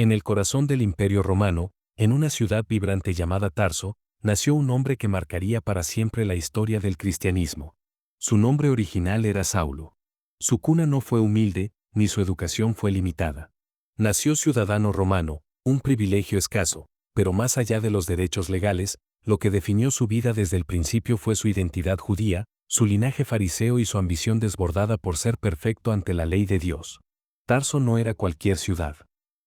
En el corazón del Imperio Romano, en una ciudad vibrante llamada Tarso, nació un hombre que marcaría para siempre la historia del cristianismo. Su nombre original era Saulo. Su cuna no fue humilde, ni su educación fue limitada. Nació ciudadano romano, un privilegio escaso, pero más allá de los derechos legales, lo que definió su vida desde el principio fue su identidad judía, su linaje fariseo y su ambición desbordada por ser perfecto ante la ley de Dios. Tarso no era cualquier ciudad.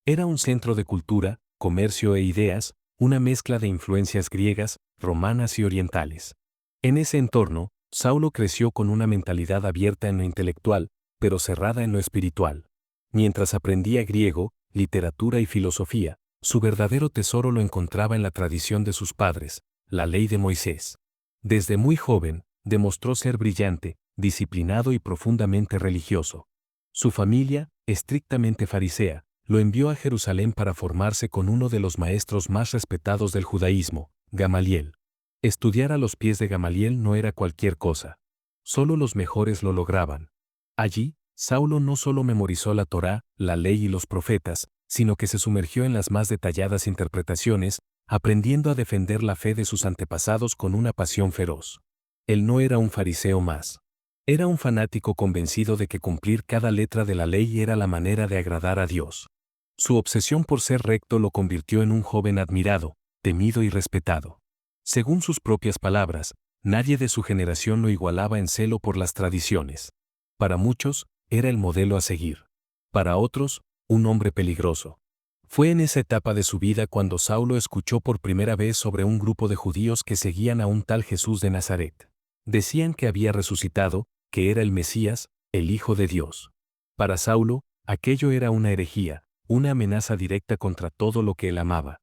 Era un centro de cultura, comercio e ideas, una mezcla de influencias griegas, romanas y orientales. En ese entorno, Saulo creció con una mentalidad abierta en lo intelectual, pero cerrada en lo espiritual. Mientras aprendía griego, literatura y filosofía, su verdadero tesoro lo encontraba en la tradición de sus padres, la ley de Moisés. Desde muy joven, demostró ser brillante, disciplinado y profundamente religioso. Su familia, estrictamente farisea, lo envió a Jerusalén para formarse con uno de los maestros más respetados del judaísmo, Gamaliel. Estudiar a los pies de Gamaliel no era cualquier cosa. Solo los mejores lo lograban. Allí, Saulo no solo memorizó la Torá, la ley y los profetas, sino que se sumergió en las más detalladas interpretaciones, aprendiendo a defender la fe de sus antepasados con una pasión feroz. Él no era un fariseo más. Era un fanático convencido de que cumplir cada letra de la ley era la manera de agradar a Dios. Su obsesión por ser recto lo convirtió en un joven admirado, temido y respetado. Según sus propias palabras, nadie de su generación lo igualaba en celo por las tradiciones. Para muchos, era el modelo a seguir. Para otros, un hombre peligroso. Fue en esa etapa de su vida cuando Saulo escuchó por primera vez sobre un grupo de judíos que seguían a un tal Jesús de Nazaret. Decían que había resucitado, que era el Mesías, el Hijo de Dios. Para Saulo, aquello era una herejía, una amenaza directa contra todo lo que él amaba.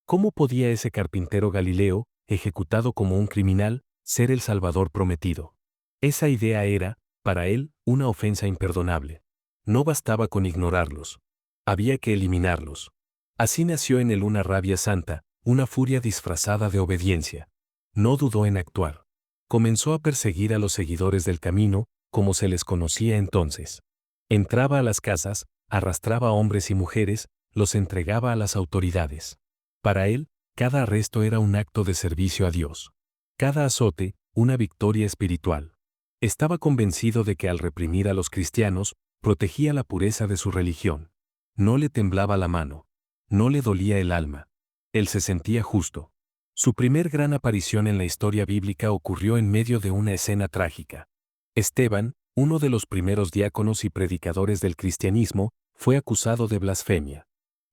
¿Cómo podía ese carpintero galileo, ejecutado como un criminal, ser el Salvador prometido? Esa idea era, para él, una ofensa imperdonable. No bastaba con ignorarlos. Había que eliminarlos. Así nació en él una rabia santa, una furia disfrazada de obediencia. No dudó en actuar. Comenzó a perseguir a los seguidores del camino, como se les conocía entonces. Entraba a las casas, arrastraba a hombres y mujeres, los entregaba a las autoridades. Para él, cada arresto era un acto de servicio a Dios. Cada azote, una victoria espiritual. Estaba convencido de que al reprimir a los cristianos, protegía la pureza de su religión. No le temblaba la mano. No le dolía el alma. Él se sentía justo. Su primer gran aparición en la historia bíblica ocurrió en medio de una escena trágica. Esteban, uno de los primeros diáconos y predicadores del cristianismo, fue acusado de blasfemia.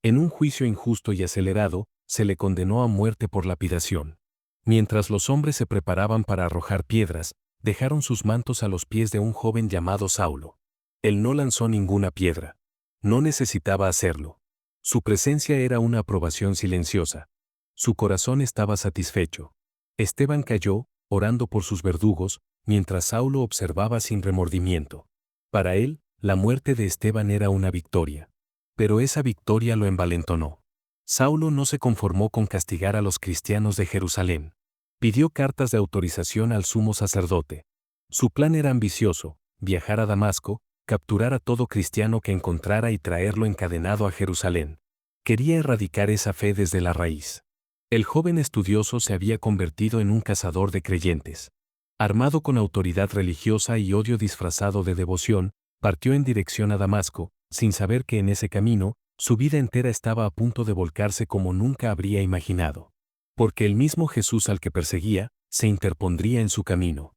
En un juicio injusto y acelerado, se le condenó a muerte por lapidación. Mientras los hombres se preparaban para arrojar piedras, dejaron sus mantos a los pies de un joven llamado Saulo. Él no lanzó ninguna piedra. No necesitaba hacerlo. Su presencia era una aprobación silenciosa. Su corazón estaba satisfecho. Esteban cayó, orando por sus verdugos, mientras Saulo observaba sin remordimiento. Para él, la muerte de Esteban era una victoria. Pero esa victoria lo envalentonó. Saulo no se conformó con castigar a los cristianos de Jerusalén. Pidió cartas de autorización al sumo sacerdote. Su plan era ambicioso: viajar a Damasco, capturar a todo cristiano que encontrara y traerlo encadenado a Jerusalén. Quería erradicar esa fe desde la raíz. El joven estudioso se había convertido en un cazador de creyentes. Armado con autoridad religiosa y odio disfrazado de devoción, partió en dirección a Damasco, sin saber que en ese camino, su vida entera estaba a punto de volcarse como nunca habría imaginado. Porque el mismo Jesús al que perseguía, se interpondría en su camino.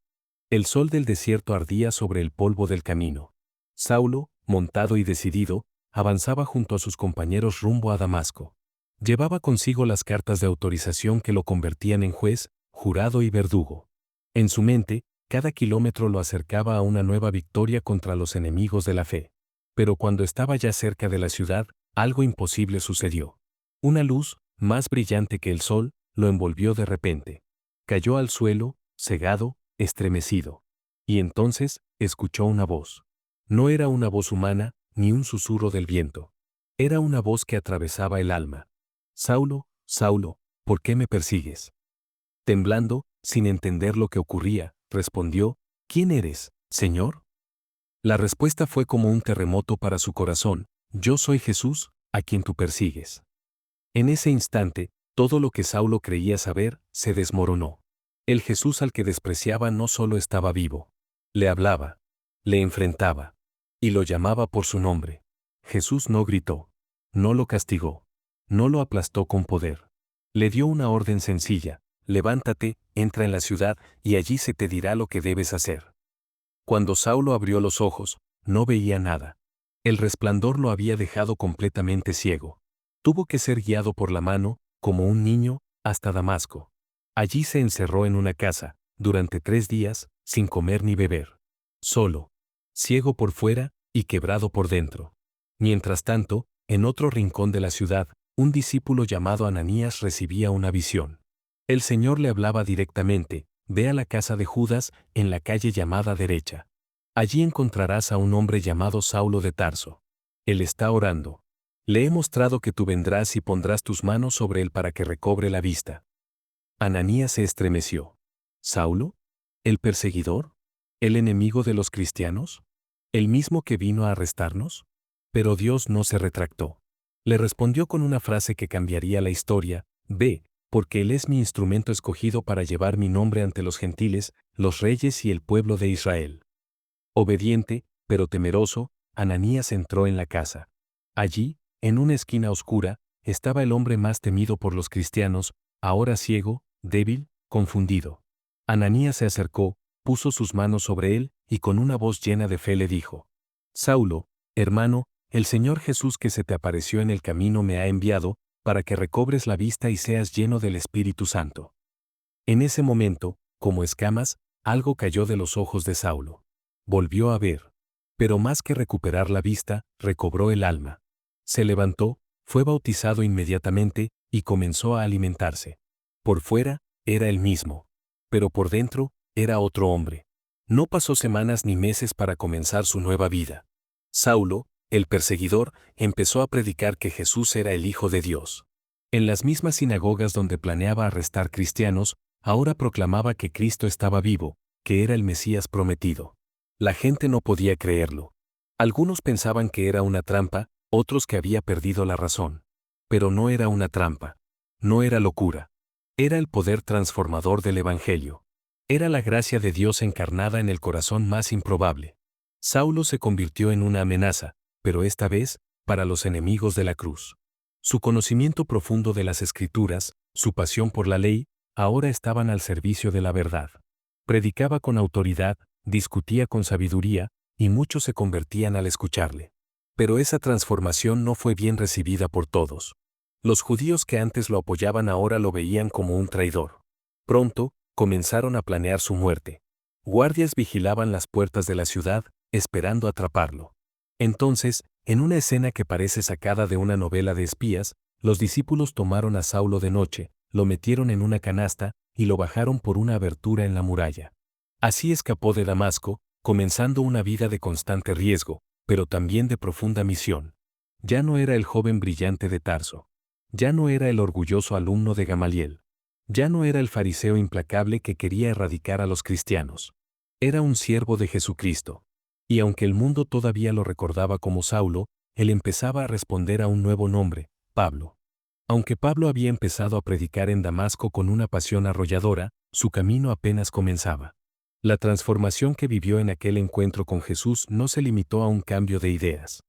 El sol del desierto ardía sobre el polvo del camino. Saulo, montado y decidido, avanzaba junto a sus compañeros rumbo a Damasco. Llevaba consigo las cartas de autorización que lo convertían en juez, jurado y verdugo. En su mente, cada kilómetro lo acercaba a una nueva victoria contra los enemigos de la fe. Pero cuando estaba ya cerca de la ciudad, algo imposible sucedió. Una luz, más brillante que el sol, lo envolvió de repente. Cayó al suelo, cegado, estremecido. Y entonces, escuchó una voz. No era una voz humana, ni un susurro del viento. Era una voz que atravesaba el alma. Saulo, Saulo, ¿por qué me persigues? Temblando, sin entender lo que ocurría, respondió: ¿Quién eres, Señor? La respuesta fue como un terremoto para su corazón: Yo soy Jesús, a quien tú persigues. En ese instante, todo lo que Saulo creía saber se desmoronó. El Jesús al que despreciaba no solo estaba vivo, le hablaba, le enfrentaba y lo llamaba por su nombre. Jesús no gritó, no lo castigó, no lo aplastó con poder. Le dio una orden sencilla: levántate, entra en la ciudad y allí se te dirá lo que debes hacer. Cuando Saulo abrió los ojos, no veía nada. El resplandor lo había dejado completamente ciego. Tuvo que ser guiado por la mano, como un niño, hasta Damasco. Allí se encerró en una casa, durante 3 días, sin comer ni beber. Solo, ciego por fuera y quebrado por dentro. Mientras tanto, en otro rincón de la ciudad, un discípulo llamado Ananías recibía una visión. El Señor le hablaba directamente: ve a la casa de Judas, en la calle llamada Derecha. Allí encontrarás a un hombre llamado Saulo de Tarso. Él está orando. Le he mostrado que tú vendrás y pondrás tus manos sobre él para que recobre la vista. Ananías se estremeció. ¿Saulo? ¿El perseguidor? ¿El enemigo de los cristianos? ¿El mismo que vino a arrestarnos? Pero Dios no se retractó. Le respondió con una frase que cambiaría la historia: ve, porque él es mi instrumento escogido para llevar mi nombre ante los gentiles, los reyes y el pueblo de Israel. Obediente, pero temeroso, Ananías entró en la casa. Allí, en una esquina oscura, estaba el hombre más temido por los cristianos, ahora ciego, débil, confundido. Ananías se acercó, puso sus manos sobre él y con una voz llena de fe le dijo: Saulo, hermano, el Señor Jesús que se te apareció en el camino me ha enviado, para que recobres la vista y seas lleno del Espíritu Santo. En ese momento, como escamas, algo cayó de los ojos de Saulo. Volvió a ver. Pero más que recuperar la vista, recobró el alma. Se levantó, fue bautizado inmediatamente y comenzó a alimentarse. Por fuera, era el mismo. Pero por dentro, era otro hombre. No pasó semanas ni meses para comenzar su nueva vida. Saulo, el perseguidor, empezó a predicar que Jesús era el Hijo de Dios. En las mismas sinagogas donde planeaba arrestar cristianos, ahora proclamaba que Cristo estaba vivo, que era el Mesías prometido. La gente no podía creerlo. Algunos pensaban que era una trampa, otros que había perdido la razón. Pero no era una trampa. No era locura. Era el poder transformador del Evangelio. Era la gracia de Dios encarnada en el corazón más improbable. Saulo se convirtió en una amenaza, pero esta vez, para los enemigos de la cruz. Su conocimiento profundo de las Escrituras, su pasión por la ley, ahora estaban al servicio de la verdad. Predicaba con autoridad, discutía con sabiduría, y muchos se convertían al escucharle. Pero esa transformación no fue bien recibida por todos. Los judíos que antes lo apoyaban ahora lo veían como un traidor. Pronto, comenzaron a planear su muerte. Guardias vigilaban las puertas de la ciudad, esperando atraparlo. Entonces, en una escena que parece sacada de una novela de espías, los discípulos tomaron a Saulo de noche, lo metieron en una canasta y lo bajaron por una abertura en la muralla. Así escapó de Damasco, comenzando una vida de constante riesgo, pero también de profunda misión. Ya no era el joven brillante de Tarso. Ya no era el orgulloso alumno de Gamaliel. Ya no era el fariseo implacable que quería erradicar a los cristianos. Era un siervo de Jesucristo. Y aunque el mundo todavía lo recordaba como Saulo, él empezaba a responder a un nuevo nombre: Pablo. Aunque Pablo había empezado a predicar en Damasco con una pasión arrolladora, su camino apenas comenzaba. La transformación que vivió en aquel encuentro con Jesús no se limitó a un cambio de ideas.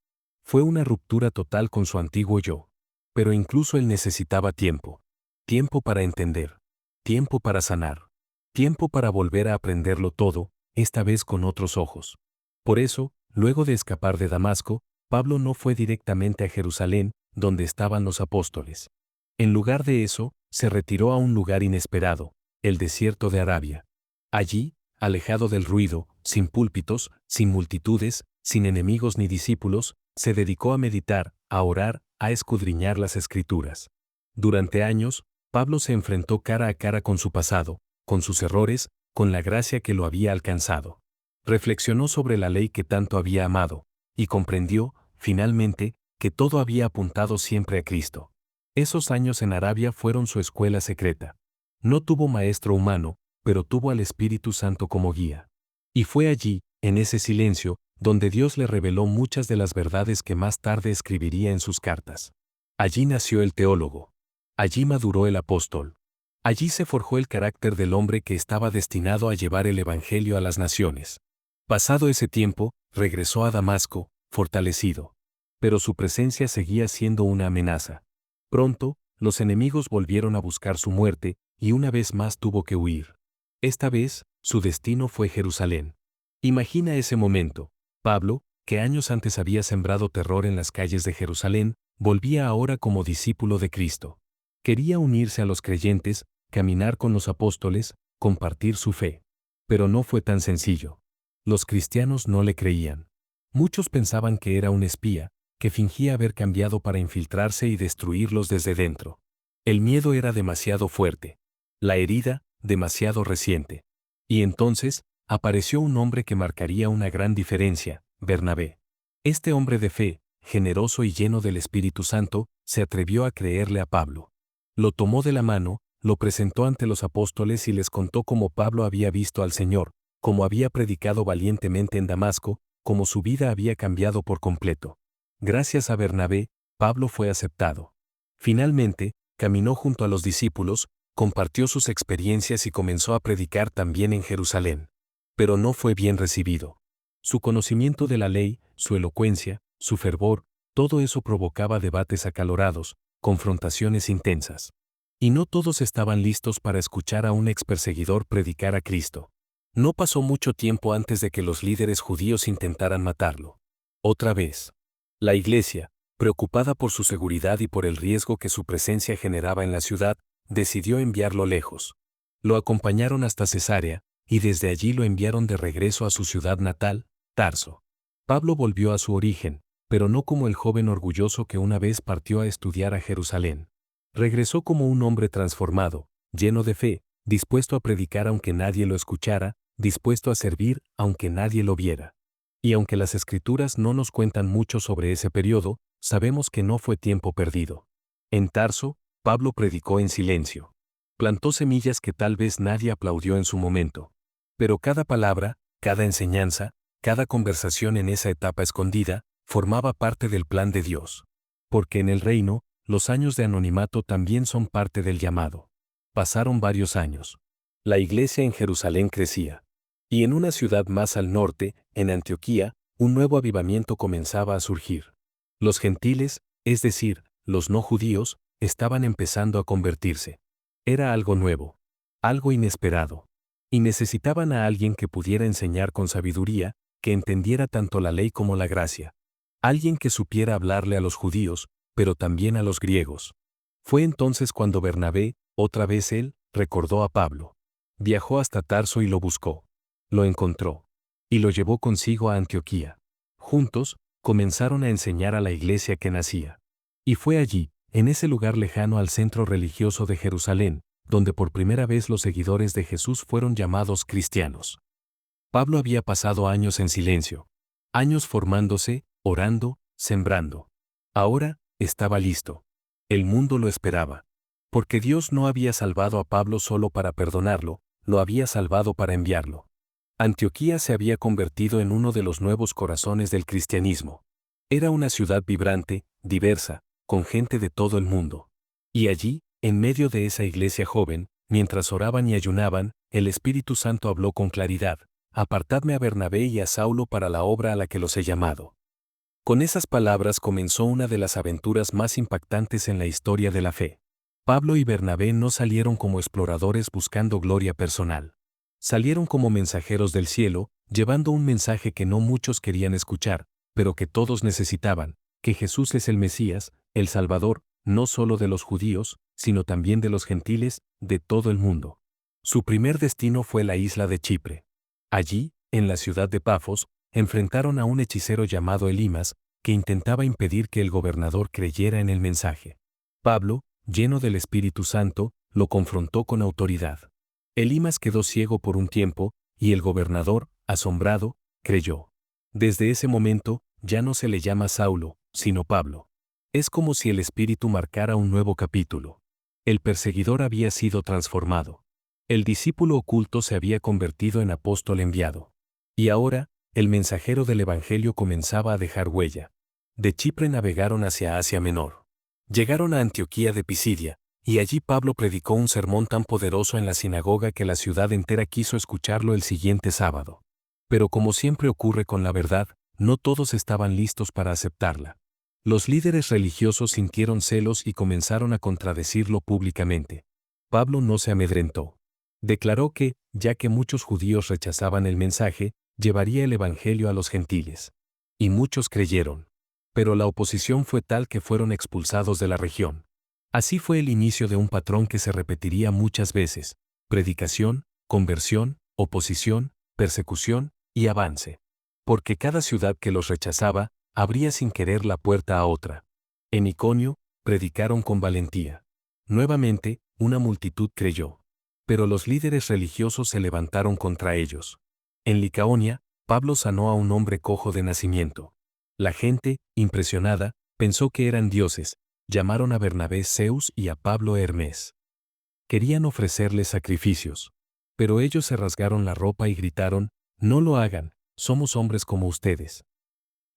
Fue una ruptura total con su antiguo yo. Pero incluso él necesitaba tiempo. Tiempo para entender. Tiempo para sanar. Tiempo para volver a aprenderlo todo, esta vez con otros ojos. Por eso, luego de escapar de Damasco, Pablo no fue directamente a Jerusalén, donde estaban los apóstoles. En lugar de eso, se retiró a un lugar inesperado, el desierto de Arabia. Allí, alejado del ruido, sin púlpitos, sin multitudes, sin enemigos ni discípulos, se dedicó a meditar, a orar, a escudriñar las Escrituras. Durante años, Pablo se enfrentó cara a cara con su pasado, con sus errores, con la gracia que lo había alcanzado. Reflexionó sobre la ley que tanto había amado, y comprendió, finalmente, que todo había apuntado siempre a Cristo. Esos años en Arabia fueron su escuela secreta. No tuvo maestro humano, pero tuvo al Espíritu Santo como guía. Y fue allí, en ese silencio, donde Dios le reveló muchas de las verdades que más tarde escribiría en sus cartas. Allí nació el teólogo. Allí maduró el apóstol. Allí se forjó el carácter del hombre que estaba destinado a llevar el Evangelio a las naciones. Pasado ese tiempo, regresó a Damasco, fortalecido. Pero su presencia seguía siendo una amenaza. Pronto, los enemigos volvieron a buscar su muerte, y una vez más tuvo que huir. Esta vez, su destino fue Jerusalén. Imagina ese momento. Pablo, que años antes había sembrado terror en las calles de Jerusalén, volvía ahora como discípulo de Cristo. Quería unirse a los creyentes, caminar con los apóstoles, compartir su fe. Pero no fue tan sencillo. Los cristianos no le creían. Muchos pensaban que era un espía, que fingía haber cambiado para infiltrarse y destruirlos desde dentro. El miedo era demasiado fuerte. La herida, demasiado reciente. Y entonces, apareció un hombre que marcaría una gran diferencia, Bernabé. Este hombre de fe, generoso y lleno del Espíritu Santo, se atrevió a creerle a Pablo. Lo tomó de la mano, lo presentó ante los apóstoles y les contó cómo Pablo había visto al Señor, cómo había predicado valientemente en Damasco, cómo su vida había cambiado por completo. Gracias a Bernabé, Pablo fue aceptado. Finalmente, caminó junto a los discípulos, compartió sus experiencias y comenzó a predicar también en Jerusalén. Pero no fue bien recibido. Su conocimiento de la ley, su elocuencia, su fervor, todo eso provocaba debates acalorados, confrontaciones intensas. Y no todos estaban listos para escuchar a un experseguidor predicar a Cristo. No pasó mucho tiempo antes de que los líderes judíos intentaran matarlo. Otra vez. La iglesia, preocupada por su seguridad y por el riesgo que su presencia generaba en la ciudad, decidió enviarlo lejos. Lo acompañaron hasta Cesarea, y desde allí lo enviaron de regreso a su ciudad natal, Tarso. Pablo volvió a su origen, pero no como el joven orgulloso que una vez partió a estudiar a Jerusalén. Regresó como un hombre transformado, lleno de fe, dispuesto a predicar aunque nadie lo escuchara, dispuesto a servir aunque nadie lo viera. Y aunque las Escrituras no nos cuentan mucho sobre ese periodo, sabemos que no fue tiempo perdido. En Tarso, Pablo predicó en silencio. Plantó semillas que tal vez nadie aplaudió en su momento. Pero cada palabra, cada enseñanza, cada conversación en esa etapa escondida, formaba parte del plan de Dios. Porque en el reino, los años de anonimato también son parte del llamado. Pasaron varios años. La iglesia en Jerusalén crecía. Y en una ciudad más al norte, en Antioquía, un nuevo avivamiento comenzaba a surgir. Los gentiles, es decir, los no judíos, estaban empezando a convertirse. Era algo nuevo, algo inesperado. Y necesitaban a alguien que pudiera enseñar con sabiduría, que entendiera tanto la ley como la gracia. Alguien que supiera hablarle a los judíos, pero también a los griegos. Fue entonces cuando Bernabé, otra vez él, recordó a Pablo. Viajó hasta Tarso y lo buscó. Lo encontró. Y lo llevó consigo a Antioquía. Juntos, comenzaron a enseñar a la iglesia que nacía. Y fue allí, en ese lugar lejano al centro religioso de Jerusalén, donde por primera vez los seguidores de Jesús fueron llamados cristianos. Pablo había pasado años en silencio. Años formándose, orando, sembrando. Ahora, estaba listo. El mundo lo esperaba. Porque Dios no había salvado a Pablo solo para perdonarlo, lo había salvado para enviarlo. Antioquía se había convertido en uno de los nuevos corazones del cristianismo. Era una ciudad vibrante, diversa, con gente de todo el mundo. Y allí, en medio de esa iglesia joven, mientras oraban y ayunaban, el Espíritu Santo habló con claridad: «Apartadme a Bernabé y a Saulo para la obra a la que los he llamado». Con esas palabras comenzó una de las aventuras más impactantes en la historia de la fe. Pablo y Bernabé no salieron como exploradores buscando gloria personal. Salieron como mensajeros del cielo, llevando un mensaje que no muchos querían escuchar, pero que todos necesitaban: que Jesús es el Mesías, el Salvador, no solo de los judíos, sino también de los gentiles, de todo el mundo. Su primer destino fue la isla de Chipre. Allí, en la ciudad de Pafos, enfrentaron a un hechicero llamado Elimas, que intentaba impedir que el gobernador creyera en el mensaje. Pablo, lleno del Espíritu Santo, lo confrontó con autoridad. Elimas quedó ciego por un tiempo, y el gobernador, asombrado, creyó. Desde ese momento, ya no se le llama Saulo, sino Pablo. Es como si el Espíritu marcara un nuevo capítulo. El perseguidor había sido transformado. El discípulo oculto se había convertido en apóstol enviado. Y ahora, el mensajero del Evangelio comenzaba a dejar huella. De Chipre navegaron hacia Asia Menor. Llegaron a Antioquía de Pisidia, y allí Pablo predicó un sermón tan poderoso en la sinagoga que la ciudad entera quiso escucharlo el siguiente sábado. Pero como siempre ocurre con la verdad, no todos estaban listos para aceptarla. Los líderes religiosos sintieron celos y comenzaron a contradecirlo públicamente. Pablo no se amedrentó. Declaró que, ya que muchos judíos rechazaban el mensaje, llevaría el evangelio a los gentiles. Y muchos creyeron. Pero la oposición fue tal que fueron expulsados de la región. Así fue el inicio de un patrón que se repetiría muchas veces: predicación, conversión, oposición, persecución y avance. Porque cada ciudad que los rechazaba, abría sin querer la puerta a otra. En Iconio, predicaron con valentía. Nuevamente, una multitud creyó. Pero los líderes religiosos se levantaron contra ellos. En Licaonia, Pablo sanó a un hombre cojo de nacimiento. La gente, impresionada, pensó que eran dioses. Llamaron a Bernabé Zeus y a Pablo Hermes. Querían ofrecerles sacrificios. Pero ellos se rasgaron la ropa y gritaron: «No lo hagan, somos hombres como ustedes».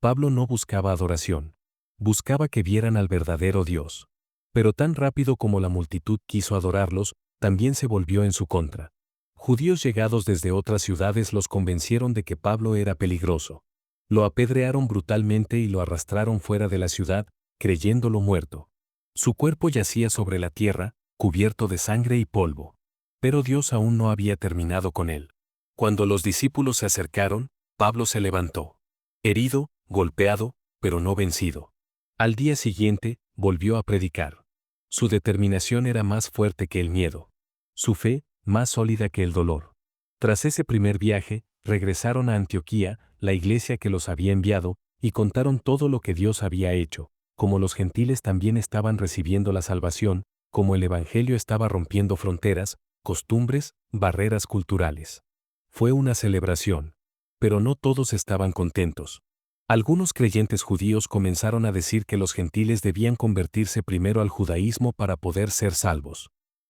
Pablo no buscaba adoración. Buscaba que vieran al verdadero Dios. Pero tan rápido como la multitud quiso adorarlos, también se volvió en su contra. Judíos llegados desde otras ciudades los convencieron de que Pablo era peligroso. Lo apedrearon brutalmente y lo arrastraron fuera de la ciudad, creyéndolo muerto. Su cuerpo yacía sobre la tierra, cubierto de sangre y polvo. Pero Dios aún no había terminado con él. Cuando los discípulos se acercaron, Pablo se levantó. Herido, golpeado, pero no vencido. Al día siguiente, volvió a predicar. Su determinación era más fuerte que el miedo. Su fe, más sólida que el dolor. Tras ese primer viaje, regresaron a Antioquía, la iglesia que los había enviado, y contaron todo lo que Dios había hecho, como los gentiles también estaban recibiendo la salvación, como el evangelio estaba rompiendo fronteras, costumbres, barreras culturales. Fue una celebración. Pero no todos estaban contentos. Algunos creyentes judíos comenzaron a decir que los gentiles debían convertirse primero al judaísmo para poder ser salvos.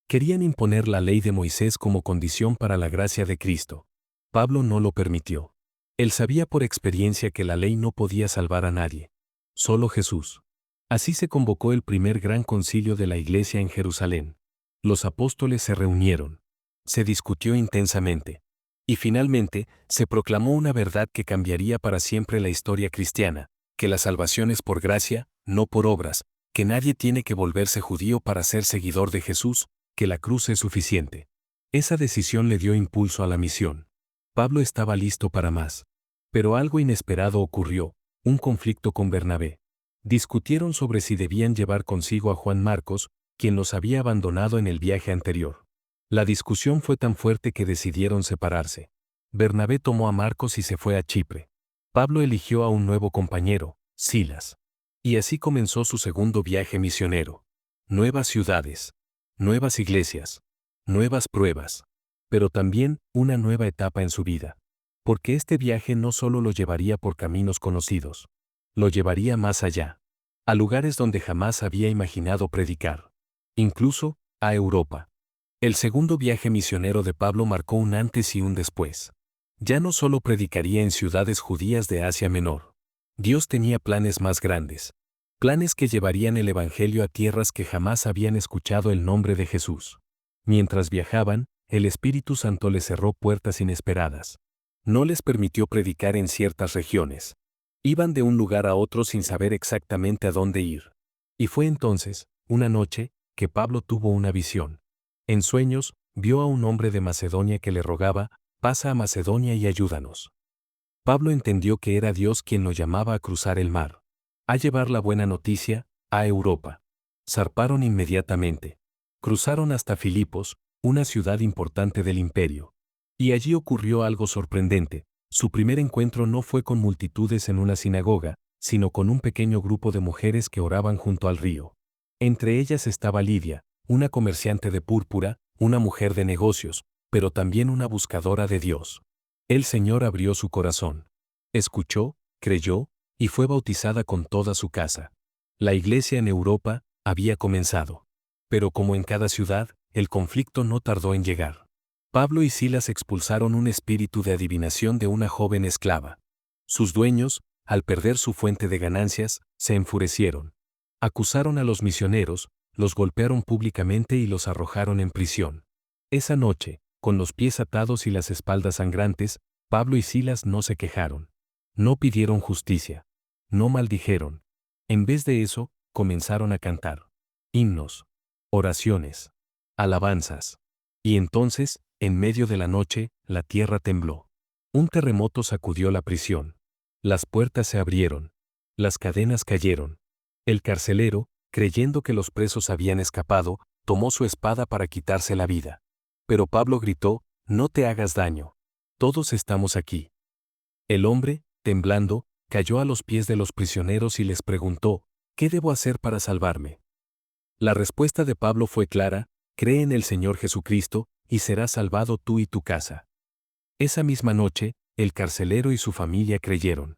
Querían imponer la ley de Moisés como condición para la gracia de Cristo. Pablo no lo permitió. Él sabía por experiencia que la ley no podía salvar a nadie. Solo Jesús. Así se convocó el primer gran concilio de la iglesia en Jerusalén. Los apóstoles se reunieron. Se discutió intensamente. Y finalmente, se proclamó una verdad que cambiaría para siempre la historia cristiana: que la salvación es por gracia, no por obras, que nadie tiene que volverse judío para ser seguidor de Jesús, que la cruz es suficiente. Esa decisión le dio impulso a la misión. Pablo estaba listo para más. Pero algo inesperado ocurrió: un conflicto con Bernabé. Discutieron sobre si debían llevar consigo a Juan Marcos, quien los había abandonado en el viaje anterior. La discusión fue tan fuerte que decidieron separarse. Bernabé tomó a Marcos y se fue a Chipre. Pablo eligió a un nuevo compañero, Silas. Y así comenzó su segundo viaje misionero. Nuevas ciudades, nuevas iglesias, nuevas pruebas, pero también una nueva etapa en su vida. Porque este viaje no solo lo llevaría por caminos conocidos, lo llevaría más allá, a lugares donde jamás había imaginado predicar. Incluso, a Europa. El segundo viaje misionero de Pablo marcó un antes y un después. Ya no solo predicaría en ciudades judías de Asia Menor. Dios tenía planes más grandes. Planes que llevarían el evangelio a tierras que jamás habían escuchado el nombre de Jesús. Mientras viajaban, el Espíritu Santo les cerró puertas inesperadas. No les permitió predicar en ciertas regiones. Iban de un lugar a otro sin saber exactamente a dónde ir. Y fue entonces, una noche, que Pablo tuvo una visión. En sueños, vio a un hombre de Macedonia que le rogaba: «Pasa a Macedonia y ayúdanos». Pablo entendió que era Dios quien lo llamaba a cruzar el mar, a llevar la buena noticia a Europa. Zarparon inmediatamente. Cruzaron hasta Filipos, una ciudad importante del imperio. Y allí ocurrió algo sorprendente. Su primer encuentro no fue con multitudes en una sinagoga, sino con un pequeño grupo de mujeres que oraban junto al río. Entre ellas estaba Lidia, una comerciante de púrpura, una mujer de negocios, pero también una buscadora de Dios. El Señor abrió su corazón. Escuchó, creyó, y fue bautizada con toda su casa. La iglesia en Europa había comenzado. Pero como en cada ciudad, el conflicto no tardó en llegar. Pablo y Silas expulsaron un espíritu de adivinación de una joven esclava. Sus dueños, al perder su fuente de ganancias, se enfurecieron. Acusaron a los misioneros, los golpearon públicamente y los arrojaron en prisión. Esa noche, con los pies atados y las espaldas sangrantes, Pablo y Silas no se quejaron. No pidieron justicia. No maldijeron. En vez de eso, comenzaron a cantar himnos, oraciones, alabanzas. Y entonces, en medio de la noche, la tierra tembló. Un terremoto sacudió la prisión. Las puertas se abrieron. Las cadenas cayeron. El carcelero, creyendo que los presos habían escapado, tomó su espada para quitarse la vida. Pero Pablo gritó, «No te hagas daño. Todos estamos aquí». El hombre, temblando, cayó a los pies de los prisioneros y les preguntó, «¿Qué debo hacer para salvarme?». La respuesta de Pablo fue clara, «Cree en el Señor Jesucristo, y serás salvado tú y tu casa». Esa misma noche, el carcelero y su familia creyeron.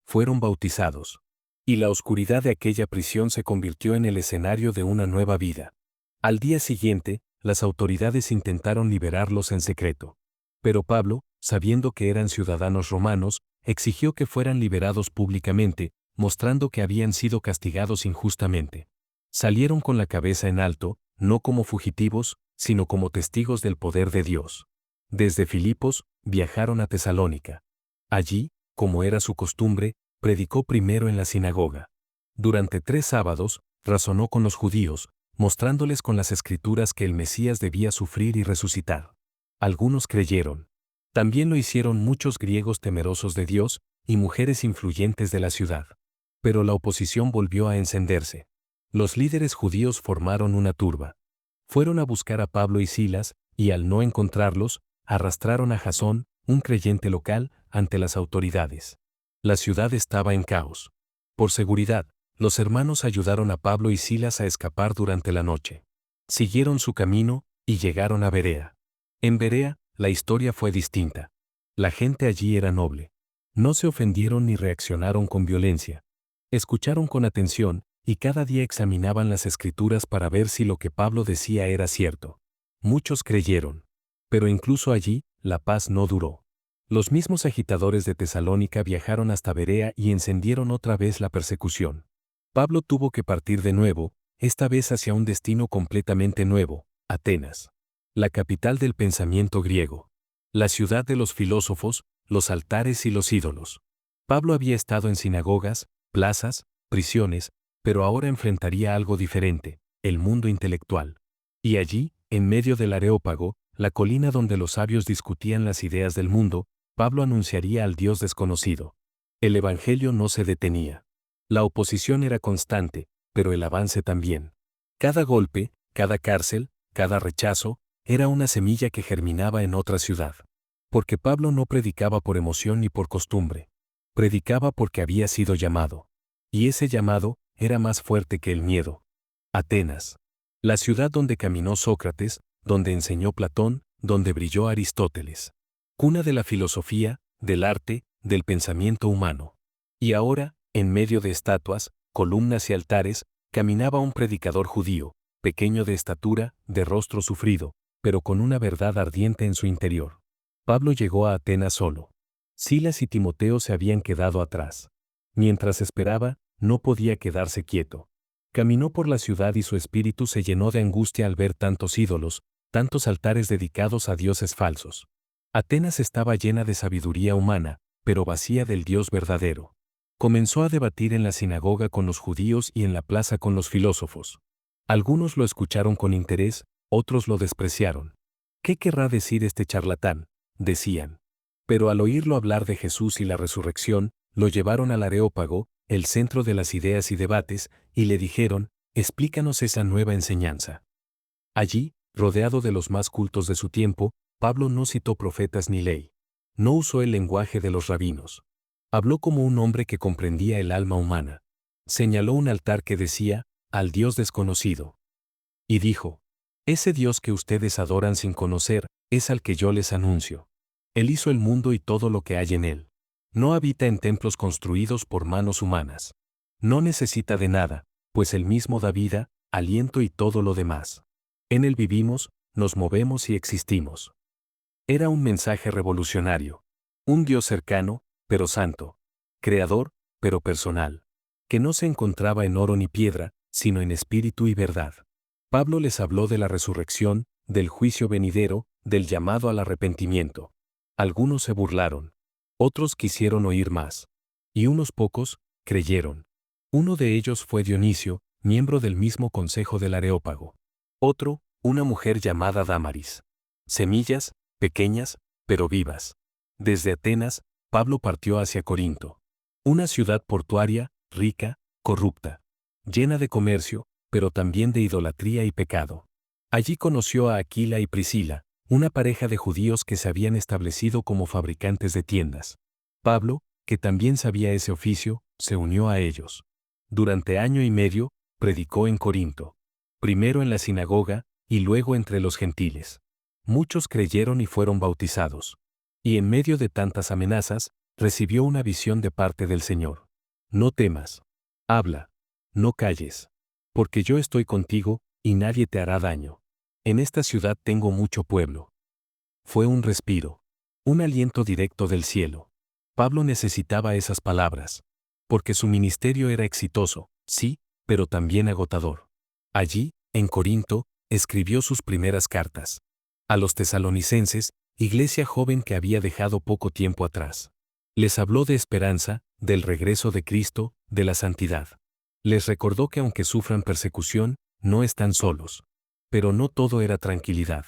Fueron bautizados. Y la oscuridad de aquella prisión se convirtió en el escenario de una nueva vida. Al día siguiente, las autoridades intentaron liberarlos en secreto. Pero Pablo, sabiendo que eran ciudadanos romanos, exigió que fueran liberados públicamente, mostrando que habían sido castigados injustamente. Salieron con la cabeza en alto, no como fugitivos, sino como testigos del poder de Dios. Desde Filipos, viajaron a Tesalónica. Allí, como era su costumbre, predicó primero en la sinagoga. Durante 3 sábados, razonó con los judíos, mostrándoles con las Escrituras que el Mesías debía sufrir y resucitar. Algunos creyeron. También lo hicieron muchos griegos temerosos de Dios y mujeres influyentes de la ciudad. Pero la oposición volvió a encenderse. Los líderes judíos formaron una turba. Fueron a buscar a Pablo y Silas, y al no encontrarlos, arrastraron a Jasón, un creyente local, ante las autoridades. La ciudad estaba en caos. Por seguridad, los hermanos ayudaron a Pablo y Silas a escapar durante la noche. Siguieron su camino, y llegaron a Berea. En Berea, la historia fue distinta. La gente allí era noble. No se ofendieron ni reaccionaron con violencia. Escucharon con atención, y cada día examinaban las Escrituras para ver si lo que Pablo decía era cierto. Muchos creyeron. Pero incluso allí, la paz no duró. Los mismos agitadores de Tesalónica viajaron hasta Berea y encendieron otra vez la persecución. Pablo tuvo que partir de nuevo, esta vez hacia un destino completamente nuevo, Atenas. La capital del pensamiento griego. La ciudad de los filósofos, los altares y los ídolos. Pablo había estado en sinagogas, plazas, prisiones, pero ahora enfrentaría algo diferente, el mundo intelectual. Y allí, en medio del Areópago, la colina donde los sabios discutían las ideas del mundo, Pablo anunciaría al Dios desconocido. El Evangelio no se detenía. La oposición era constante, pero el avance también. Cada golpe, cada cárcel, cada rechazo, era una semilla que germinaba en otra ciudad. Porque Pablo no predicaba por emoción ni por costumbre. Predicaba porque había sido llamado. Y ese llamado era más fuerte que el miedo. Atenas. La ciudad donde caminó Sócrates, donde enseñó Platón, donde brilló Aristóteles. Cuna de la filosofía, del arte, del pensamiento humano. Y ahora, en medio de estatuas, columnas y altares, caminaba un predicador judío, pequeño de estatura, de rostro sufrido, pero con una verdad ardiente en su interior. Pablo llegó a Atenas solo. Silas y Timoteo se habían quedado atrás. Mientras esperaba, no podía quedarse quieto. Caminó por la ciudad y su espíritu se llenó de angustia al ver tantos ídolos, tantos altares dedicados a dioses falsos. Atenas estaba llena de sabiduría humana, pero vacía del Dios verdadero. Comenzó a debatir en la sinagoga con los judíos y en la plaza con los filósofos. Algunos lo escucharon con interés, otros lo despreciaron. ¿Qué querrá decir este charlatán?, decían. Pero al oírlo hablar de Jesús y la resurrección, lo llevaron al Areópago, el centro de las ideas y debates, y le dijeron, explícanos esa nueva enseñanza. Allí, rodeado de los más cultos de su tiempo, Pablo no citó profetas ni ley. No usó el lenguaje de los rabinos. Habló como un hombre que comprendía el alma humana. Señaló un altar que decía, al Dios desconocido. Y dijo, ese Dios que ustedes adoran sin conocer, es al que yo les anuncio. Él hizo el mundo y todo lo que hay en él. No habita en templos construidos por manos humanas. No necesita de nada, pues él mismo da vida, aliento y todo lo demás. En él vivimos, nos movemos y existimos. Era un mensaje revolucionario. Un Dios cercano, pero santo. creador, pero personal, que no se encontraba en oro ni piedra, sino en espíritu y verdad. Pablo les habló de la resurrección, del juicio venidero, del llamado al arrepentimiento. Algunos se burlaron. Otros quisieron oír más. Y unos pocos creyeron. Uno de ellos fue Dionisio, miembro del mismo consejo del Areópago. Otro, una mujer llamada Dámaris. Semillas, pequeñas, pero vivas. Desde Atenas, Pablo partió hacia Corinto. Una ciudad portuaria, rica, corrupta. Llena de comercio, pero también de idolatría y pecado. Allí conoció a Aquila y Priscila, una pareja de judíos que se habían establecido como fabricantes de tiendas. Pablo, que también sabía ese oficio, se unió a ellos. Durante año y medio, predicó en Corinto. Primero en la sinagoga, y luego entre los gentiles. Muchos creyeron y fueron bautizados. Y en medio de tantas amenazas, recibió una visión de parte del Señor. No temas. Habla. No calles. Porque yo estoy contigo, y nadie te hará daño. En esta ciudad tengo mucho pueblo. Fue un respiro. Un aliento directo del cielo. Pablo necesitaba esas palabras. Porque su ministerio era exitoso, sí, pero también agotador. Allí, en Corinto, escribió sus primeras cartas. A los tesalonicenses, iglesia joven que había dejado poco tiempo atrás. Les habló de esperanza, del regreso de Cristo, de la santidad. Les recordó que aunque sufran persecución, no están solos. Pero no todo era tranquilidad.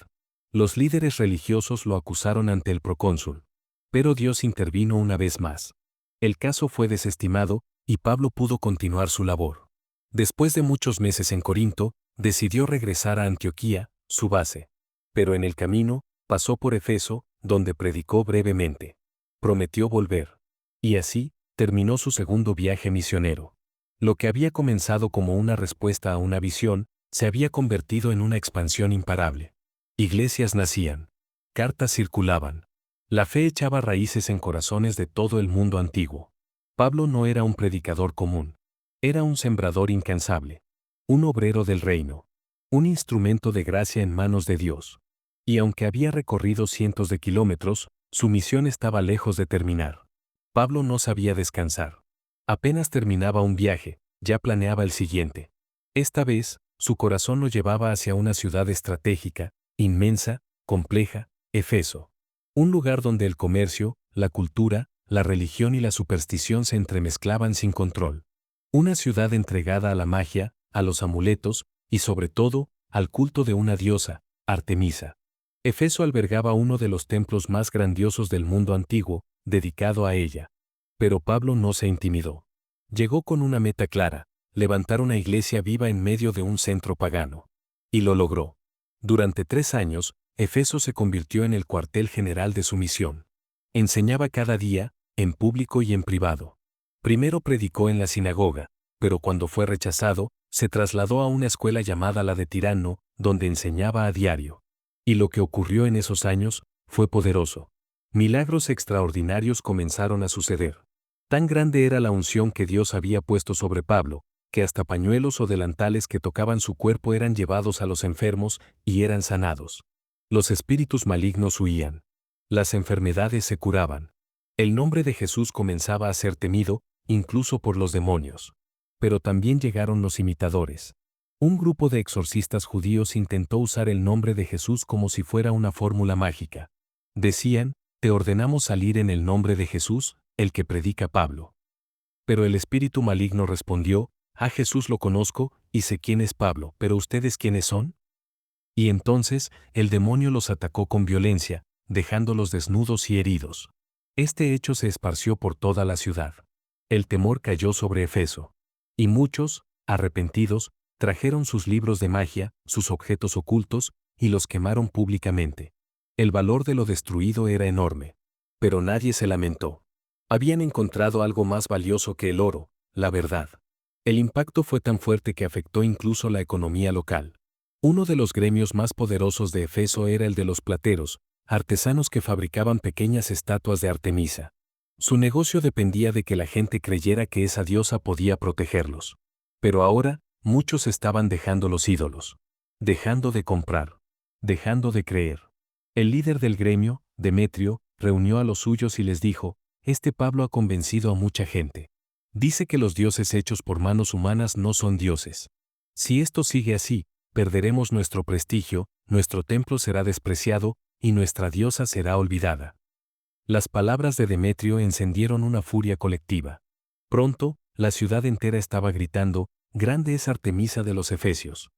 Los líderes religiosos lo acusaron ante el procónsul. Pero Dios intervino una vez más. El caso fue desestimado, y Pablo pudo continuar su labor. Después de muchos meses en Corinto, decidió regresar a Antioquía, su base. Pero en el camino, pasó por Efeso, donde predicó brevemente. Prometió volver. Y así, terminó su segundo viaje misionero. Lo que había comenzado como una respuesta a una visión, se había convertido en una expansión imparable. Iglesias nacían. Cartas circulaban. La fe echaba raíces en corazones de todo el mundo antiguo. Pablo no era un predicador común. Era un sembrador incansable. Un obrero del reino. Un instrumento de gracia en manos de Dios. Y aunque había recorrido cientos de kilómetros, su misión estaba lejos de terminar. Pablo no sabía descansar. Apenas terminaba un viaje, ya planeaba el siguiente. Esta vez, su corazón lo llevaba hacia una ciudad estratégica, inmensa, compleja, Efeso. Un lugar donde el comercio, la cultura, la religión y la superstición se entremezclaban sin control. Una ciudad entregada a la magia, a los amuletos, y sobre todo, al culto de una diosa, Artemisa. Efeso albergaba uno de los templos más grandiosos del mundo antiguo, dedicado a ella. Pero Pablo no se intimidó. Llegó con una meta clara: levantar una iglesia viva en medio de un centro pagano. Y lo logró. Durante 3 años, Efeso se convirtió en el cuartel general de su misión. Enseñaba cada día, en público y en privado. Primero predicó en la sinagoga, pero cuando fue rechazado, se trasladó a una escuela llamada la de Tirano, donde enseñaba a diario. Y lo que ocurrió en esos años fue poderoso. Milagros extraordinarios comenzaron a suceder. Tan grande era la unción que Dios había puesto sobre Pablo, que hasta pañuelos o delantales que tocaban su cuerpo eran llevados a los enfermos y eran sanados. Los espíritus malignos huían. Las enfermedades se curaban. El nombre de Jesús comenzaba a ser temido, incluso por los demonios. Pero también llegaron los imitadores. Un grupo de exorcistas judíos intentó usar el nombre de Jesús como si fuera una fórmula mágica. Decían: te ordenamos salir en el nombre de Jesús, el que predica Pablo. Pero el espíritu maligno respondió: a Jesús lo conozco, y sé quién es Pablo, pero ¿ustedes quiénes son? Y entonces, el demonio los atacó con violencia, dejándolos desnudos y heridos. Este hecho se esparció por toda la ciudad. El temor cayó sobre Efeso. Y muchos, arrepentidos, trajeron sus libros de magia, sus objetos ocultos, y los quemaron públicamente. El valor de lo destruido era enorme. Pero nadie se lamentó. Habían encontrado algo más valioso que el oro: la verdad. El impacto fue tan fuerte que afectó incluso la economía local. Uno de los gremios más poderosos de Efeso era el de los plateros, artesanos que fabricaban pequeñas estatuas de Artemisa. Su negocio dependía de que la gente creyera que esa diosa podía protegerlos. Pero ahora, muchos estaban dejando los ídolos. Dejando de comprar. Dejando de creer. El líder del gremio, Demetrio, reunió a los suyos y les dijo: este Pablo ha convencido a mucha gente. Dice que los dioses hechos por manos humanas no son dioses. Si esto sigue así, perderemos nuestro prestigio, nuestro templo será despreciado, y nuestra diosa será olvidada. Las palabras de Demetrio encendieron una furia colectiva. Pronto, la ciudad entera estaba gritando, «Grande es Artemisa de los Efesios».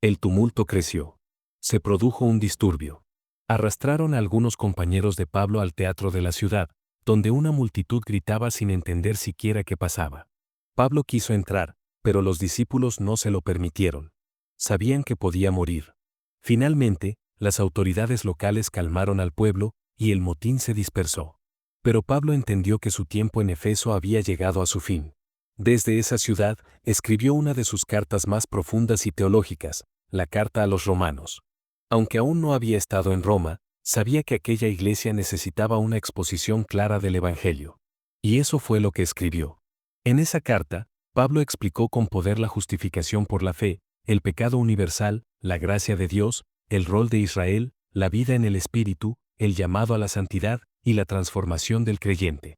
El tumulto creció. Se produjo un disturbio. Arrastraron a algunos compañeros de Pablo al teatro de la ciudad, donde una multitud gritaba sin entender siquiera qué pasaba. Pablo quiso entrar, pero los discípulos no se lo permitieron. Sabían que podía morir. Finalmente, las autoridades locales calmaron al pueblo, y el motín se dispersó. Pero Pablo entendió que su tiempo en Éfeso había llegado a su fin. Desde esa ciudad, escribió una de sus cartas más profundas y teológicas, la Carta a los Romanos. Aunque aún no había estado en Roma, sabía que aquella iglesia necesitaba una exposición clara del Evangelio. Y eso fue lo que escribió. En esa carta, Pablo explicó con poder la justificación por la fe, el pecado universal, la gracia de Dios, el rol de Israel, la vida en el Espíritu, el llamado a la santidad y la transformación del creyente.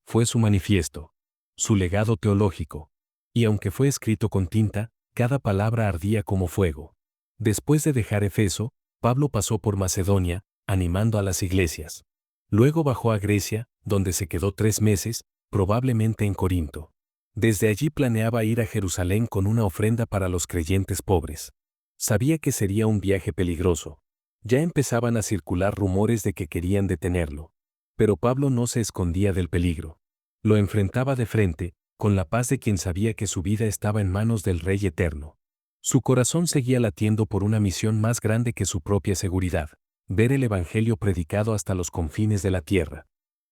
Fue su manifiesto, su legado teológico. Y aunque fue escrito con tinta, cada palabra ardía como fuego. Después de dejar Éfeso, Pablo pasó por Macedonia, animando a las iglesias. Luego bajó a Grecia, donde se quedó 3 meses, probablemente en Corinto. Desde allí planeaba ir a Jerusalén con una ofrenda para los creyentes pobres. Sabía que sería un viaje peligroso. Ya empezaban a circular rumores de que querían detenerlo. Pero Pablo no se escondía del peligro. Lo enfrentaba de frente, con la paz de quien sabía que su vida estaba en manos del Rey Eterno. Su corazón seguía latiendo por una misión más grande que su propia seguridad, ver el Evangelio predicado hasta los confines de la tierra.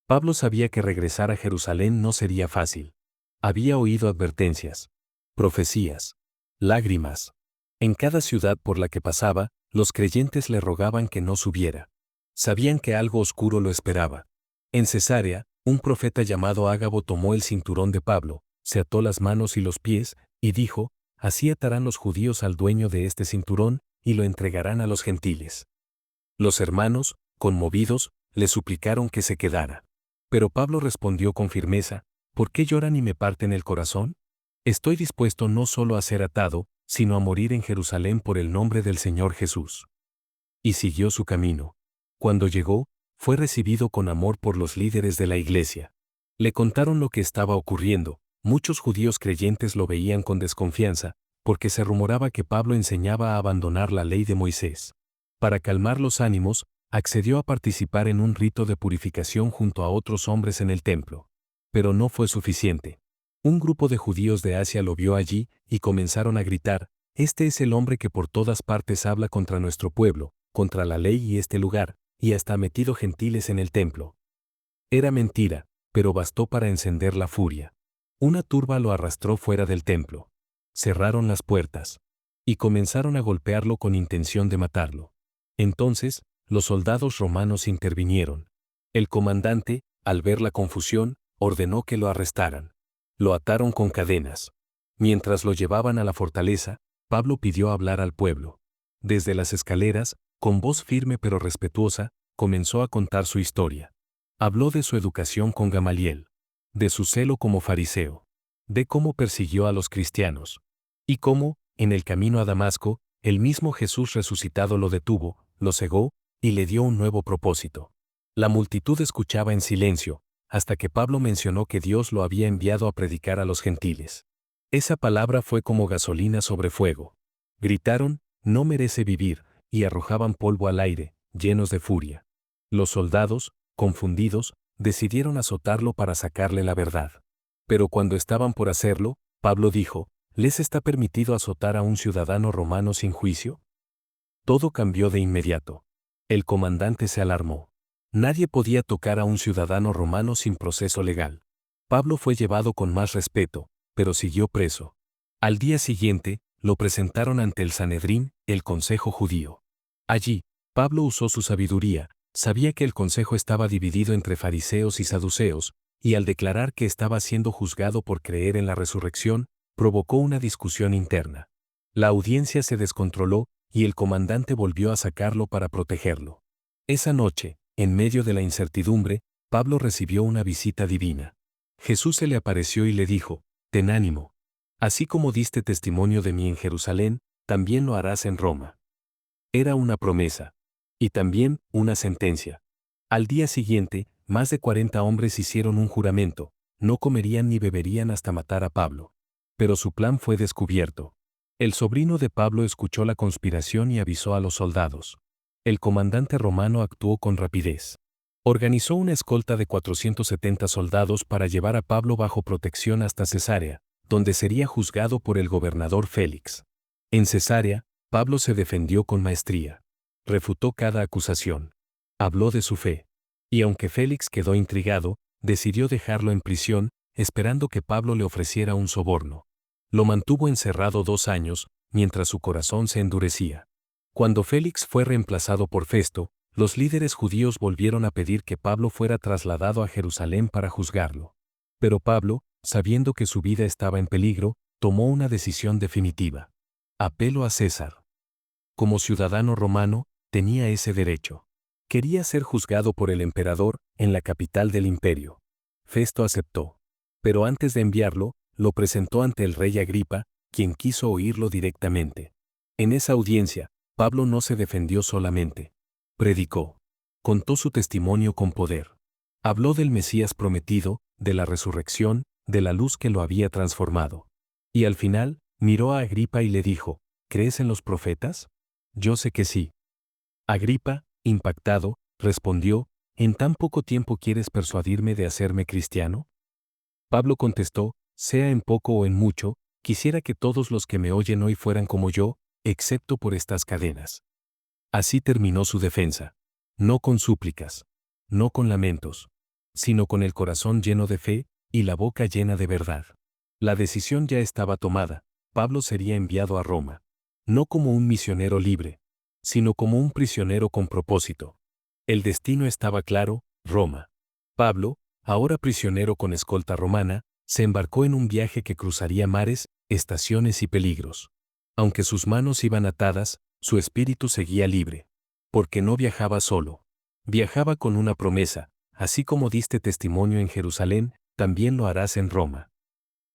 Pablo sabía que regresar a Jerusalén no sería fácil. Había oído advertencias, profecías, lágrimas. En cada ciudad por la que pasaba, los creyentes le rogaban que no subiera. Sabían que algo oscuro lo esperaba. En Cesarea, un profeta llamado Ágabo tomó el cinturón de Pablo, se ató las manos y los pies, y dijo, «Así atarán los judíos al dueño de este cinturón, y lo entregarán a los gentiles». Los hermanos, conmovidos, le suplicaron que se quedara. Pero Pablo respondió con firmeza, «¿Por qué lloran y me parten el corazón? Estoy dispuesto no solo a ser atado, sino a morir en Jerusalén por el nombre del Señor Jesús». Y siguió su camino. Cuando llegó, fue recibido con amor por los líderes de la iglesia. Le contaron lo que estaba ocurriendo. Muchos judíos creyentes lo veían con desconfianza, porque se rumoraba que Pablo enseñaba a abandonar la ley de Moisés. Para calmar los ánimos, accedió a participar en un rito de purificación junto a otros hombres en el templo. Pero no fue suficiente. Un grupo de judíos de Asia lo vio allí y comenzaron a gritar, «Este es el hombre que por todas partes habla contra nuestro pueblo, contra la ley y este lugar, y hasta ha metido gentiles en el templo». Era mentira, pero bastó para encender la furia. Una turba lo arrastró fuera del templo. Cerraron las puertas. Y comenzaron a golpearlo con intención de matarlo. Entonces, los soldados romanos intervinieron. El comandante, al ver la confusión, ordenó que lo arrestaran. Lo ataron con cadenas. Mientras lo llevaban a la fortaleza, Pablo pidió hablar al pueblo. Desde las escaleras, con voz firme pero respetuosa, comenzó a contar su historia. Habló de su educación con Gamaliel, de su celo como fariseo, de cómo persiguió a los cristianos, y cómo, en el camino a Damasco, el mismo Jesús resucitado lo detuvo, lo cegó, y le dio un nuevo propósito. La multitud escuchaba en silencio, hasta que Pablo mencionó que Dios lo había enviado a predicar a los gentiles. Esa palabra fue como gasolina sobre fuego. Gritaron, «No merece vivir», y arrojaban polvo al aire, llenos de furia. Los soldados, confundidos, decidieron azotarlo para sacarle la verdad. Pero cuando estaban por hacerlo, Pablo dijo, ¿les está permitido azotar a un ciudadano romano sin juicio? Todo cambió de inmediato. El comandante se alarmó. Nadie podía tocar a un ciudadano romano sin proceso legal. Pablo fue llevado con más respeto, pero siguió preso. Al día siguiente, lo presentaron ante el Sanedrín, el consejo judío. Allí, Pablo usó su sabiduría, sabía que el consejo estaba dividido entre fariseos y saduceos, y al declarar que estaba siendo juzgado por creer en la resurrección, provocó una discusión interna. La audiencia se descontroló, y el comandante volvió a sacarlo para protegerlo. Esa noche, en medio de la incertidumbre, Pablo recibió una visita divina. Jesús se le apareció y le dijo, «Ten ánimo. Así como diste testimonio de mí en Jerusalén, también lo harás en Roma». Era una promesa. Y también una sentencia. Al día siguiente, más de 40 hombres hicieron un juramento, no comerían ni beberían hasta matar a Pablo. Pero su plan fue descubierto. El sobrino de Pablo escuchó la conspiración y avisó a los soldados. El comandante romano actuó con rapidez. Organizó una escolta de 470 soldados para llevar a Pablo bajo protección hasta Cesarea, donde sería juzgado por el gobernador Félix. En Cesarea, Pablo se defendió con maestría. Refutó cada acusación. Habló de su fe. Y aunque Félix quedó intrigado, decidió dejarlo en prisión, esperando que Pablo le ofreciera un soborno. Lo mantuvo encerrado 2 años, mientras su corazón se endurecía. Cuando Félix fue reemplazado por Festo, los líderes judíos volvieron a pedir que Pablo fuera trasladado a Jerusalén para juzgarlo. Pero Pablo, sabiendo que su vida estaba en peligro, tomó una decisión definitiva. Apeló a César. Como ciudadano romano, tenía ese derecho. Quería ser juzgado por el emperador en la capital del imperio. Festo aceptó. Pero antes de enviarlo, lo presentó ante el rey Agripa, quien quiso oírlo directamente. En esa audiencia, Pablo no se defendió solamente. Predicó. Contó su testimonio con poder. Habló del Mesías prometido, de la resurrección, de la luz que lo había transformado. Y al final, miró a Agripa y le dijo, ¿crees en los profetas? Yo sé que sí. Agripa, impactado, respondió, ¿en tan poco tiempo quieres persuadirme de hacerme cristiano? Pablo contestó, sea en poco o en mucho, quisiera que todos los que me oyen hoy fueran como yo, excepto por estas cadenas. Así terminó su defensa. No con súplicas, no con lamentos, sino con el corazón lleno de fe y la boca llena de verdad. La decisión ya estaba tomada. Pablo sería enviado a Roma. No como un misionero libre, sino como un prisionero con propósito. El destino estaba claro, Roma. Pablo, ahora prisionero con escolta romana, se embarcó en un viaje que cruzaría mares, estaciones y peligros. Aunque sus manos iban atadas, su espíritu seguía libre. Porque no viajaba solo. Viajaba con una promesa, así como diste testimonio en Jerusalén, también lo harás en Roma.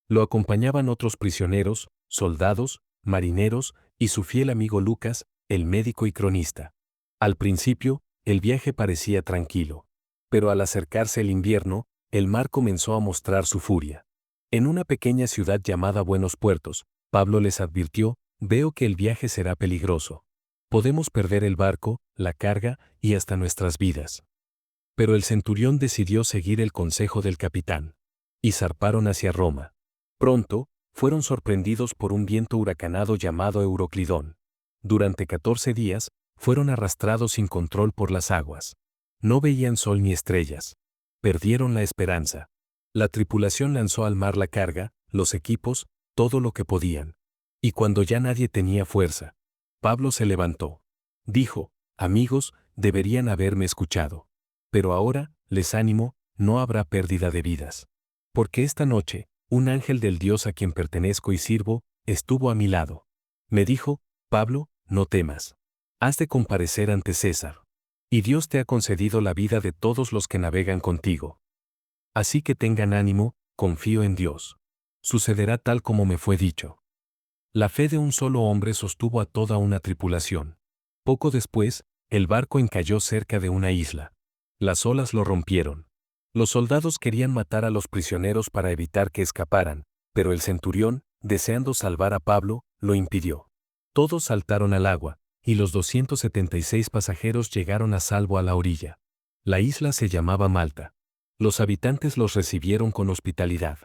Lo acompañaban otros prisioneros, soldados, marineros, y su fiel amigo Lucas, el médico y cronista. Al principio, el viaje parecía tranquilo. Pero al acercarse el invierno, el mar comenzó a mostrar su furia. En una pequeña ciudad llamada Buenos Puertos, Pablo les advirtió, veo que el viaje será peligroso. Podemos perder el barco, la carga y hasta nuestras vidas. Pero el centurión decidió seguir el consejo del capitán. Y zarparon hacia Roma. Pronto, fueron sorprendidos por un viento huracanado llamado Euroclidón. Durante 14 días, fueron arrastrados sin control por las aguas. No veían sol ni estrellas. Perdieron la esperanza. La tripulación lanzó al mar la carga, los equipos, todo lo que podían. Y cuando ya nadie tenía fuerza, Pablo se levantó. Dijo, amigos, deberían haberme escuchado. Pero ahora, les animo, no habrá pérdida de vidas. Porque esta noche, un ángel del Dios a quien pertenezco y sirvo, estuvo a mi lado. Me dijo, Pablo, no temas. Has de comparecer ante César. Y Dios te ha concedido la vida de todos los que navegan contigo. Así que tengan ánimo, confío en Dios. Sucederá tal como me fue dicho. La fe de un solo hombre sostuvo a toda una tripulación. Poco después, el barco encalló cerca de una isla. Las olas lo rompieron. Los soldados querían matar a los prisioneros para evitar que escaparan, pero el centurión, deseando salvar a Pablo, lo impidió. Todos saltaron al agua, y los 276 pasajeros llegaron a salvo a la orilla. La isla se llamaba Malta. Los habitantes los recibieron con hospitalidad.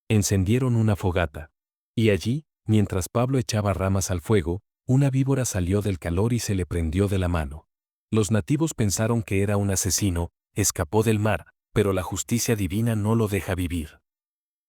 Encendieron una fogata. Y allí, mientras Pablo echaba ramas al fuego, una víbora salió del calor y se le prendió de la mano. Los nativos pensaron que era un asesino, escapó del mar, pero la justicia divina no lo deja vivir.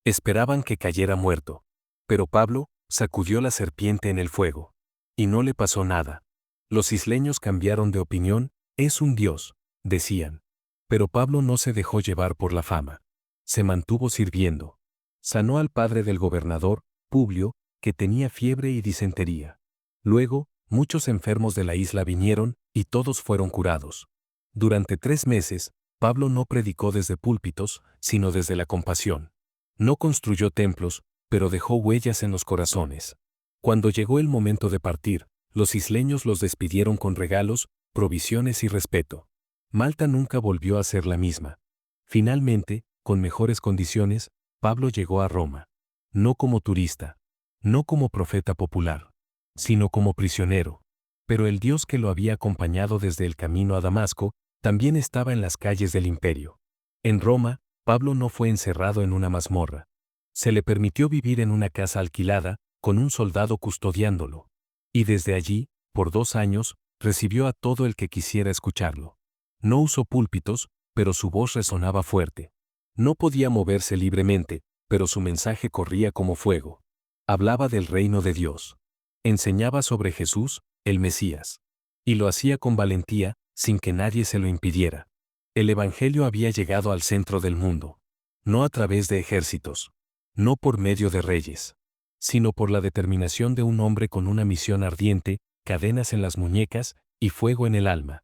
Esperaban que cayera muerto. Pero Pablo sacudió la serpiente en el fuego. Y no le pasó nada. Los isleños cambiaron de opinión, es un dios, decían. Pero Pablo no se dejó llevar por la fama. Se mantuvo sirviendo. Sanó al padre del gobernador, Publio, que tenía fiebre y disentería. Luego, muchos enfermos de la isla vinieron, y todos fueron curados. Durante 3 meses, Pablo no predicó desde púlpitos, sino desde la compasión. No construyó templos, pero dejó huellas en los corazones. Cuando llegó el momento de partir, los isleños los despidieron con regalos, provisiones y respeto. Malta nunca volvió a ser la misma. Finalmente, con mejores condiciones, Pablo llegó a Roma. No como turista, no como profeta popular, sino como prisionero. Pero el Dios que lo había acompañado desde el camino a Damasco, también estaba en las calles del imperio. En Roma, Pablo no fue encerrado en una mazmorra. Se le permitió vivir en una casa alquilada, con un soldado custodiándolo. Y desde allí, por 2 años, recibió a todo el que quisiera escucharlo. No usó púlpitos, pero su voz resonaba fuerte. No podía moverse libremente, pero su mensaje corría como fuego. Hablaba del reino de Dios. Enseñaba sobre Jesús, el Mesías. Y lo hacía con valentía, sin que nadie se lo impidiera. El Evangelio había llegado al centro del mundo. No a través de ejércitos. No por medio de reyes. Sino por la determinación de un hombre con una misión ardiente, cadenas en las muñecas y fuego en el alma.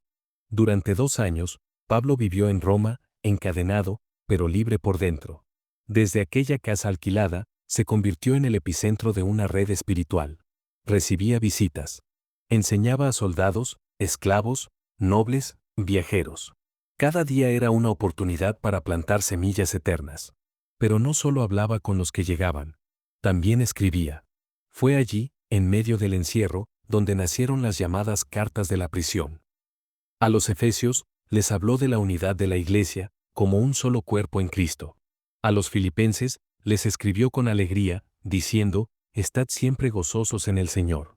Durante 2 años, Pablo vivió en Roma, encadenado, pero libre por dentro. Desde aquella casa alquilada, se convirtió en el epicentro de una red espiritual. Recibía visitas. Enseñaba a soldados, esclavos, nobles, viajeros. Cada día era una oportunidad para plantar semillas eternas. Pero no solo hablaba con los que llegaban. También escribía. Fue allí, en medio del encierro, donde nacieron las llamadas cartas de la prisión. A los efesios, les habló de la unidad de la Iglesia, como un solo cuerpo en Cristo. A los filipenses, les escribió con alegría, diciendo, «Estad siempre gozosos en el Señor».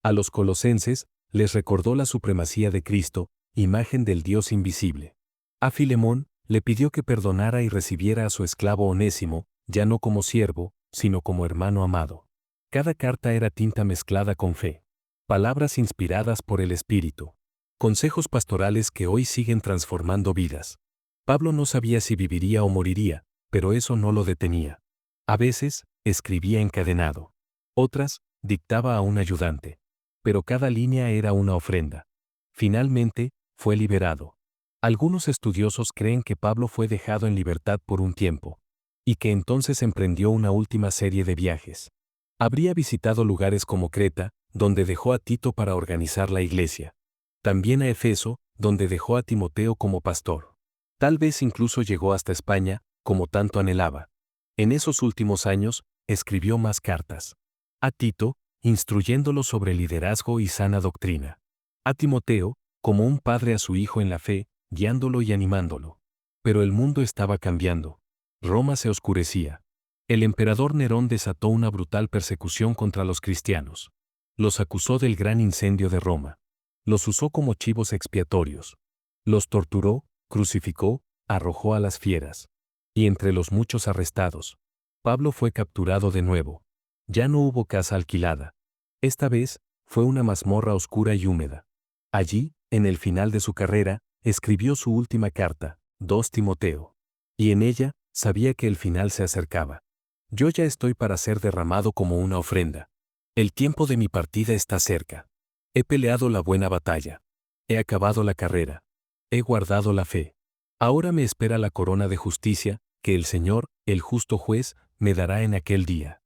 A los colosenses, les recordó la supremacía de Cristo, imagen del Dios invisible. A Filemón, le pidió que perdonara y recibiera a su esclavo Onésimo, ya no como siervo, sino como hermano amado. Cada carta era tinta mezclada con fe. Palabras inspiradas por el Espíritu. Consejos pastorales que hoy siguen transformando vidas. Pablo no sabía si viviría o moriría, pero eso no lo detenía. A veces, escribía encadenado. Otras, dictaba a un ayudante. Pero cada línea era una ofrenda. Finalmente, fue liberado. Algunos estudiosos creen que Pablo fue dejado en libertad por un tiempo, y que entonces emprendió una última serie de viajes. Habría visitado lugares como Creta, donde dejó a Tito para organizar la iglesia. También a Efeso, donde dejó a Timoteo como pastor. Tal vez incluso llegó hasta España, como tanto anhelaba. En esos últimos años, escribió más cartas. A Tito, instruyéndolo sobre liderazgo y sana doctrina. A Timoteo, como un padre a su hijo en la fe, guiándolo y animándolo. Pero el mundo estaba cambiando. Roma se oscurecía. El emperador Nerón desató una brutal persecución contra los cristianos. Los acusó del gran incendio de Roma. Los usó como chivos expiatorios. Los torturó, crucificó, arrojó a las fieras. Y entre los muchos arrestados, Pablo fue capturado de nuevo. Ya no hubo casa alquilada. Esta vez, fue una mazmorra oscura y húmeda. Allí, en el final de su carrera, escribió su última carta, 2 Timoteo. Y en ella, sabía que el final se acercaba. Yo ya estoy para ser derramado como una ofrenda. El tiempo de mi partida está cerca. He peleado la buena batalla. He acabado la carrera. He guardado la fe. Ahora me espera la corona de justicia, que el Señor, el justo juez, me dará en aquel día.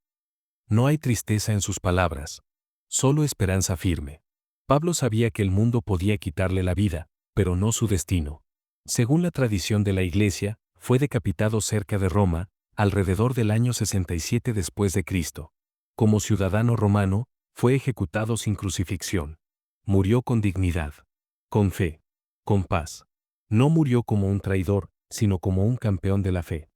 No hay tristeza en sus palabras. Solo esperanza firme. Pablo sabía que el mundo podía quitarle la vida, pero no su destino. Según la tradición de la Iglesia, fue decapitado cerca de Roma, alrededor del año 67 después de Cristo. Como ciudadano romano, fue ejecutado sin crucifixión. Murió con dignidad, con fe, con paz. No murió como un traidor, sino como un campeón de la fe.